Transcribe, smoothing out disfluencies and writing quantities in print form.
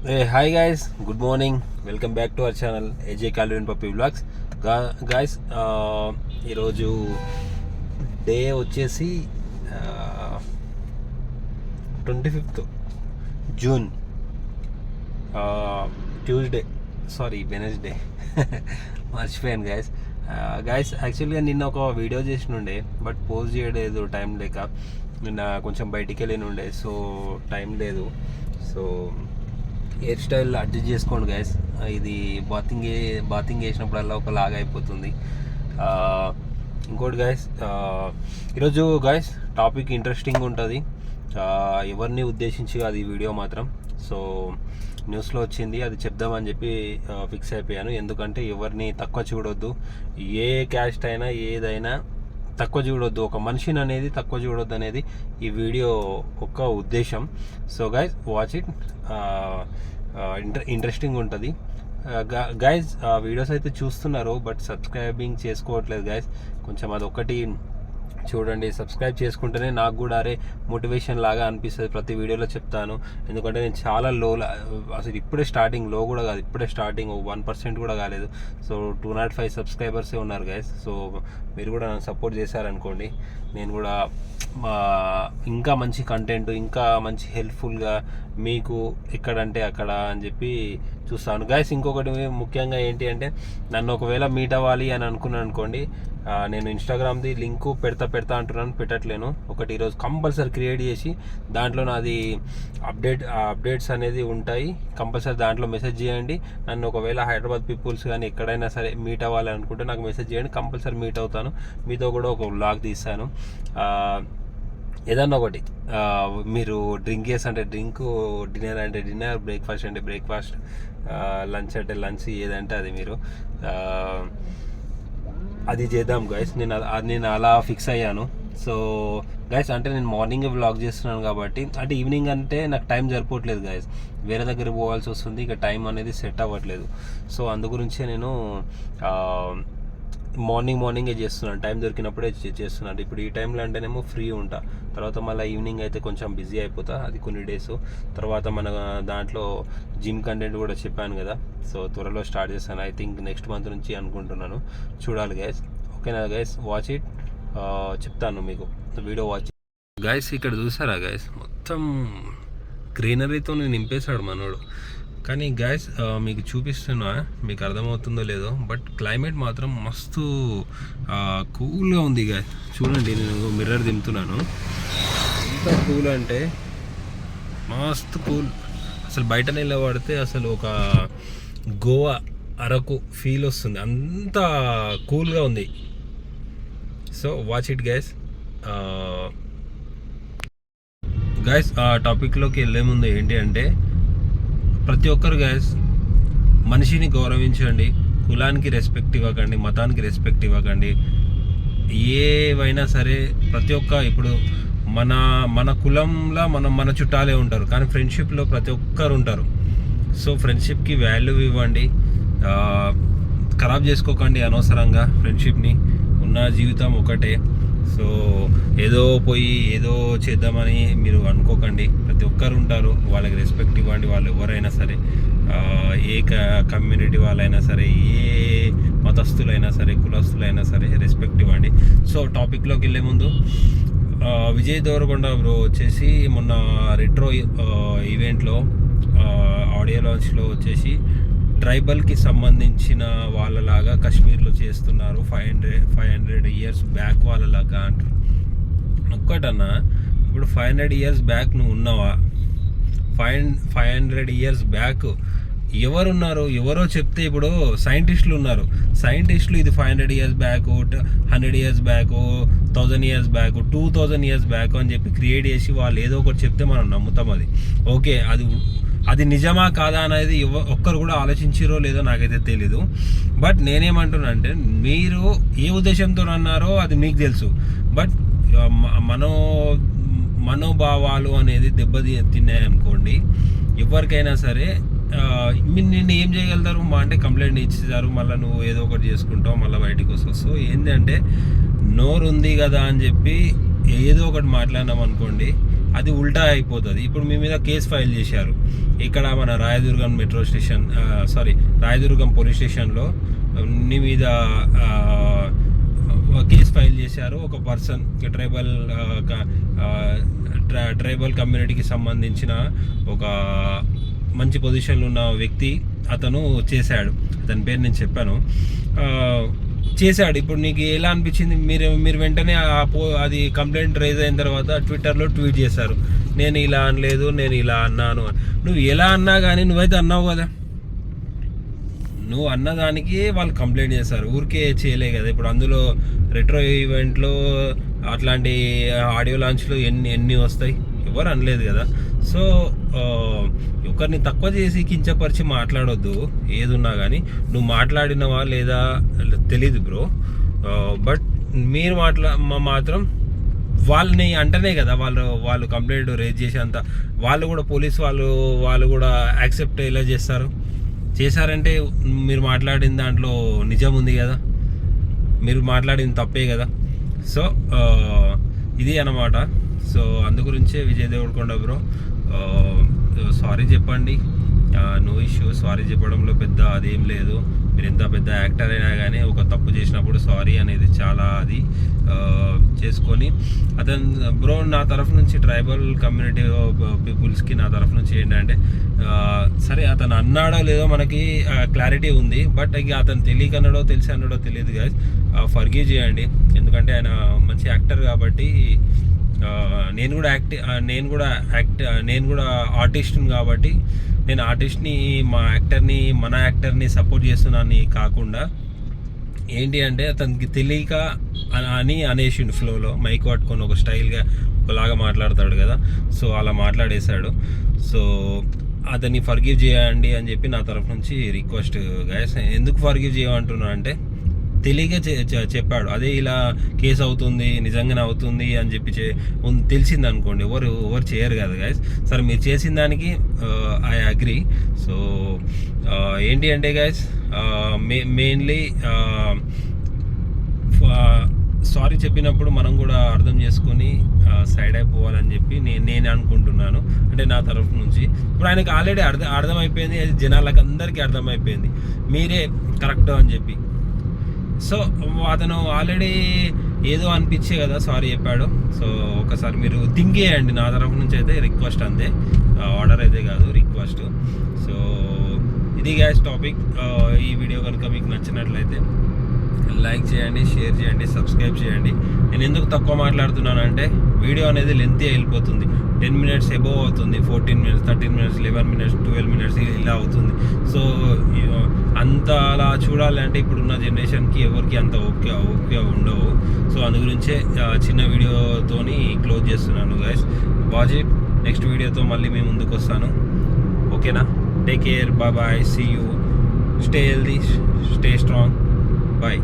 Hi guys, good morning. Welcome back to our channel ఏజే Calvin puppy vlogs. Guys, ఈరోజు day వచ్చేసి 25th June, Tuesday, sorry Wednesday. మర్చిపోయాను guys. యాక్చువల్గా నిన్న ఒక video చేసినుండే, but post చేయలేదు time లేక. నిన్న కొంచెం బయటికి వెళ్ళినుండే, సో టైం లేదు. సో హెయిర్ స్టైల్ అడ్జస్ట్ చేసుకోండి గైస్. ఇది బాతింగ్ చేసినప్పుడల్లా ఒక లాగా అయిపోతుంది. ఇంకోటి గైస్, ఈరోజు గైస్ టాపిక్ ఇంట్రెస్టింగ్ ఉంటుంది. ఎవరిని ఉద్దేశించి కాదు ఈ వీడియో మాత్రం. సో న్యూస్లో వచ్చింది, అది చెప్దామని చెప్పి ఫిక్స్ అయిపోయాను. ఎందుకంటే ఎవరిని తక్కువ చూడొద్దు. ఏ క్యాస్ట్ అయినా ఏదైనా తక్కువ చూడొద్దు, ఒక మనిషిని అనేది తక్కువ చూడొద్దు అనేది ఈ వీడియో ఒక ఉద్దేశం. So guys, watch it. Interesting ఉంటుంది. గైస్, వీడియోస్ అయితే చూస్తున్నారు, బట్ సబ్స్క్రైబింగ్ చేసుకోవట్లేదు గైస్. కొంచెం అదొకటి చూడండి. సబ్స్క్రైబ్ చేసుకుంటేనే నాకు కూడా మోటివేషన్ లాగా అనిపిస్తుంది. ప్రతి వీడియోలో చెప్తాను, ఎందుకంటే నేను చాలా అసలు ఇప్పుడే స్టార్టింగ్, లో కూడా కాదు, ఇప్పుడే స్టార్టింగ్, 1% కూడా కాలేదు. సో 205 సబ్స్క్రైబర్సే ఉన్నారు గైస్. సో మీరు కూడా నన్ను సపోర్ట్ చేశారనుకోండి, నేను కూడా ఇంకా మంచి కంటెంట్, ఇంకా మంచి హెల్ప్ఫుల్గా మీకు ఎక్కడంటే అక్కడ అని చెప్పి చూస్తాను గైస్. ఇంకొకటి ముఖ్యంగా ఏంటి అంటే, నన్ను ఒకవేళ మీట్ అవ్వాలి అని అనుకున్నాను అనుకోండి, నేను ఇన్స్టాగ్రామ్ది లింకు పెడతా అంటున్నాను, పెట్టట్లేను. ఒకటి ఈరోజు కంపల్సరీ క్రియేట్ చేసి దాంట్లో నాది అప్డేట్స్ అనేది ఉంటాయి. కంపల్సరీ దాంట్లో మెసేజ్ చేయండి. నన్ను ఒకవేళ హైదరాబాద్ పీపుల్స్ కానీ ఎక్కడైనా సరే మీట్ అవ్వాలి అనుకుంటే నాకు మెసేజ్ చేయండి, కంపల్సరీ మీట్ అవుతాను. మీతో కూడా ఒక వ్లాగ్ తీస్తాను. ఏదన్నా ఒకటి, మీరు డ్రింక్ అంటే డ్రింక్, డిన్నర్ అంటే డిన్నర్, బ్రేక్ఫాస్ట్ అంటే బ్రేక్ఫాస్ట్, లంచ్ అంటే లంచ్, ఏదంటే అది మీరు అది చేద్దాం గైస్. నేను అలా ఫిక్స్ అయ్యాను. సో గైస్, అంటే నేను మార్నింగ్ వ్లాగ్ చేస్తున్నాను కాబట్టి, అంటే ఈవినింగ్ అంటే నాకు టైం సరిపోవట్లేదు గైస్. వేరే దగ్గర పోవాల్సి వస్తుంది, ఇక టైం అనేది సెట్ అవ్వట్లేదు. సో అందు గురించే నేను మార్నింగే చేస్తున్నాను, టైం దొరికినప్పుడే చేస్తున్నాను. ఇప్పుడు ఈ టైంలో అంటేనేమో ఫ్రీ ఉంటా, తర్వాత మళ్ళీ ఈవినింగ్ అయితే కొంచెం బిజీ అయిపోతా, అది కొన్ని డేస్. తర్వాత మన దాంట్లో జిమ్ కంటెంట్ కూడా చెప్పాను కదా, సో త్వరలో స్టార్ట్ చేస్తాను. ఐ థింక్ నెక్స్ట్ మంత్ నుంచి అనుకుంటున్నాను, చూడాలి గైస్. ఓకేనా గైస్, వాచ్ ఇట్. చెప్తాను మీకు, వీడియో వాచ్ గైస్. ఇక్కడ చూసారా గైస్, మొత్తం గ్రీనరీతో నేను నింపేశాడు మనోడు. కానీ గైస్, మీకు చూపిస్తున్నా, మీకు అర్థమవుతుందో లేదో, బట్ క్లైమేట్ మాత్రం మస్తు కూల్గా ఉంది గైస్. చూడండి, నేను మిర్రర్ దింపుతున్నాను, ఎంత కూల్ అంటే మస్తు కూల్. అసలు బయట నిలబడితే అసలు ఒక గోవా, అరకు ఫీల్ వస్తుంది, అంత కూల్గా ఉంది. So watch it guys. Guys, ఆ టాపిక్లోకి వెళ్ళే ముందు ఏంటి అంటే, ప్రతి ఒక్కరు గైస్ మనిషిని గౌరవించండి, కులానికి రెస్పెక్ట్ ఇవ్వకండి, మతానికి రెస్పెక్ట్ ఇవ్వకండి. ఏవైనా సరే ప్రతి ఒక్క, ఇప్పుడు మన కులంలో మన చుట్టాలే ఉంటారు, కానీ ఫ్రెండ్షిప్లో ప్రతి ఒక్కరు ఉంటారు. సో ఫ్రెండ్షిప్కి వాల్యూ ఇవ్వండి, ఖరాబ్ చేసుకోకండి అనవసరంగా ఫ్రెండ్షిప్ని. ఉన్న జీవితం ఒకటే. సో ఏదో చేద్దామని మీరు అనుకోకండి. ప్రతి ఒక్కరు ఉంటారు, వాళ్ళకి రెస్పెక్ట్ ఇవ్వండి. వాళ్ళు ఎవరైనా సరే, ఏ కమ్యూనిటీ వాళ్ళైనా సరే, ఏ మతస్థులైనా సరే, కులస్తులైనా సరే, రెస్పెక్ట్ ఇవ్వండి. సో టాపిక్లోకి వెళ్ళే ముందు, విజయ్ దేవరకొండ బ్రో వచ్చేసి మొన్న రెట్రో ఈవెంట్లో ఆడియో లాంచ్లో వచ్చేసి ట్రైబల్కి సంబంధించిన వాళ్ళలాగా కాశ్మీర్లో చేస్తున్నారు, 500 ఇయర్స్ బ్యాక్ వాళ్ళలాగా అంటారు. ఒక్కటన్నా, ఇప్పుడు 500 ఇయర్స్ బ్యాక్ నువ్వు ఉన్నావా? 500 ఇయర్స్ బ్యాక్ ఎవరున్నారు? ఎవరో చెప్తే, ఇప్పుడు సైంటిస్టులు ఉన్నారు, సైంటిస్టులు ఇది 500 years back, 100 years back, 1000 years back, 2000 years back అని చెప్పి క్రియేట్ చేసి వాళ్ళు ఏదో ఒకటి చెప్తే మనం నమ్ముతాం. అది ఓకే, అది నిజమా కాదా అనేది ఒక్కరు కూడా ఆలోచించారో లేదో నాకైతే తెలీదు. బట్ నేనేమంటున్నా అంటే, మీరు ఏ ఉద్దేశంతో అన్నారో అది మీకు తెలుసు, బట్ మనోభావాలు అనేది తిన్నాయనుకోండి, ఎవరికైనా సరే నిన్ను ఏం చేయగలుగుతారు? అంటే కంప్లైంట్ ఇచ్చేసారు, మళ్ళీ నువ్వు ఏదో ఒకటి చేసుకుంటావు, మళ్ళీ బయటికి వస్తావు. సో ఏంటంటే, నోరు ఉంది కదా అని చెప్పి ఏదో ఒకటి మాట్లాడినాం అనుకోండి, అది ఉల్టా అయిపోతుంది. ఇప్పుడు మీ మీద కేసు ఫైల్ చేశారు ఇక్కడ మన Rayadurgam metro station, Rayadurgam police స్టేషన్లో నీ మీద కేసు ఫైల్ చేశారు. ఒక పర్సన్ ట్రైబల్ కమ్యూనిటీకి సంబంధించిన ఒక మంచి పొజిషన్లో ఉన్న వ్యక్తి అతను చేశాడు. అతని పేరు నేను చెప్పాను, చేశాడు. ఇప్పుడు నీకు ఎలా అనిపించింది? మీరు వెంటనే అది కంప్లైంట్ రైజ్ అయిన తర్వాత ట్విట్టర్లో ట్వీట్ చేశారు, నేను ఇలా అనలేదు, నేను ఇలా అన్నాను. నువ్వు ఎలా అన్నా కానీ నువ్వైతే అన్నావు కదా, నువ్వు అన్నదానికి వాళ్ళు కంప్లైంట్ చేస్తారు, ఊరికే చేయలే కదా. ఇప్పుడు అందులో రెట్రో ఈవెంట్లో అట్లాంటి ఆడియో లాంచ్లు ఎన్ని వస్తాయి? ఎవరు అనలేదు కదా. సో ఒకరిని తక్కువ చేసి కించపరిచి మాట్లాడొద్దు ఏదున్నా కానీ. నువ్వు మాట్లాడినవా లేదా తెలీదు బ్రో, బట్ మీరు మాత్రం వాళ్ళని అంటనే కదా వాళ్ళు కంప్లైంట్ రేజ్ చేసేంత వాళ్ళు కూడా పోలీసు వాళ్ళు కూడా యాక్సెప్ట్ ఎలా చేశారంటే మీరు మాట్లాడిన దాంట్లో నిజం ఉంది కదా, మీరు మాట్లాడింది తప్పే కదా. సో ఇది అన్నమాట. సో అందు గురించే విజయ్ దేవరకొండ బ్రో సారీ చెప్పండి, నో ఇష్యూ. సారీ చెప్పడంలో పెద్ద అదేం లేదు. మీరు ఎంత పెద్ద యాక్టర్ అయినా కానీ ఒక తప్పు చేసినప్పుడు సారీ అనేది చాలా అది చేసుకొని బ్రో నా తరఫు నుంచి ట్రైబల్ కమ్యూనిటీ పీపుల్స్కి నా తరఫు నుంచి ఏంటంటే, సరే అతను అన్నాడో లేదో మనకి క్లారిటీ ఉంది, బట్ ఇక అతను తెలియక అన్నాడో తెలిసి అన్నాడో తెలియదు గాయస్. ఫర్గివ్ చేయండి, ఎందుకంటే ఆయన మంచి యాక్టర్ కాబట్టి. నేను కూడా ఆర్టిస్ట్ని కాబట్టి నేను ఆర్టిస్ట్ని మన యాక్టర్ని సపోర్ట్ చేస్తున్నాను కాకుండా ఏంటి అంటే అతనికి తెలియక అనేసిండు ఫ్లోలో మైక్ పట్టుకొని ఒక స్టైల్గా ఒకలాగా మాట్లాడతాడు కదా. సో అలా మాట్లాడేశాడు. సో అతన్ని ఫర్గివ్ చేయండి అని చెప్పి నా తరఫు నుంచి రిక్వెస్ట్ గైస్. ఎందుకు ఫర్గివ్ చేయమంటున్నా అంటే తెలియక చెప్పాడు. అదే ఇలా కేసు అవుతుంది, నిజంగానే అవుతుంది అని చెప్పి తెలిసింది అనుకోండి, ఎవరు చేయరు కదా గైస్. సరే మీరు చేసిన దానికి ఐ అగ్రీ. సో ఏంటి అంటే గైస్ మెయిన్లీ సారీ చెప్పినప్పుడు మనం కూడా అర్థం చేసుకొని సైడ్ అయిపోవాలని చెప్పి నేను అనుకుంటున్నాను, అంటే నా తరఫు నుంచి. ఇప్పుడు ఆయనకి ఆల్రెడీ అర్థమైపోయింది, అది జనాలకు అందరికీ అర్థమైపోయింది మీరే కరెక్ట్ అని చెప్పి. సో అతను ఆల్రెడీ ఏదో అనిపించే కదా సారీ చెప్పాడు. సో ఒకసారి మీరు థింక్ చేయండి, నా తరఫు నుంచి అయితే రిక్వెస్ట్ అంతే, ఆర్డర్ అయితే కాదు, రిక్వెస్ట్. సో ఇది గ్యాస్ టాపిక్. ఈ వీడియో కనుక మీకు నచ్చినట్లయితే లైక్ చేయండి, షేర్ చేయండి, సబ్స్క్రైబ్ చేయండి. నేను ఎందుకు తక్కువ మాట్లాడుతున్నానంటే వీడియో అనేది లెంతీ వెళ్ళిపోతుంది, 10 minutes అబోవ్ అవుతుంది, 14 minutes, 13 minutes, 11 minutes, 12 minutes ఇలా అవుతుంది. సో అంత అలా చూడాలంటే ఇప్పుడున్న జనరేషన్కి ఎవరికి అంత ఓకే ఉండవు. సో అందు గురించే చిన్న వీడియోతోని క్లోజ్ చేస్తున్నాను గైస్. Watch it. నెక్స్ట్ వీడియోతో మళ్ళీ మేము ముందుకు వస్తాను. ఓకేనా? Take care, bye, see you, stay healthy, stay strong, bye.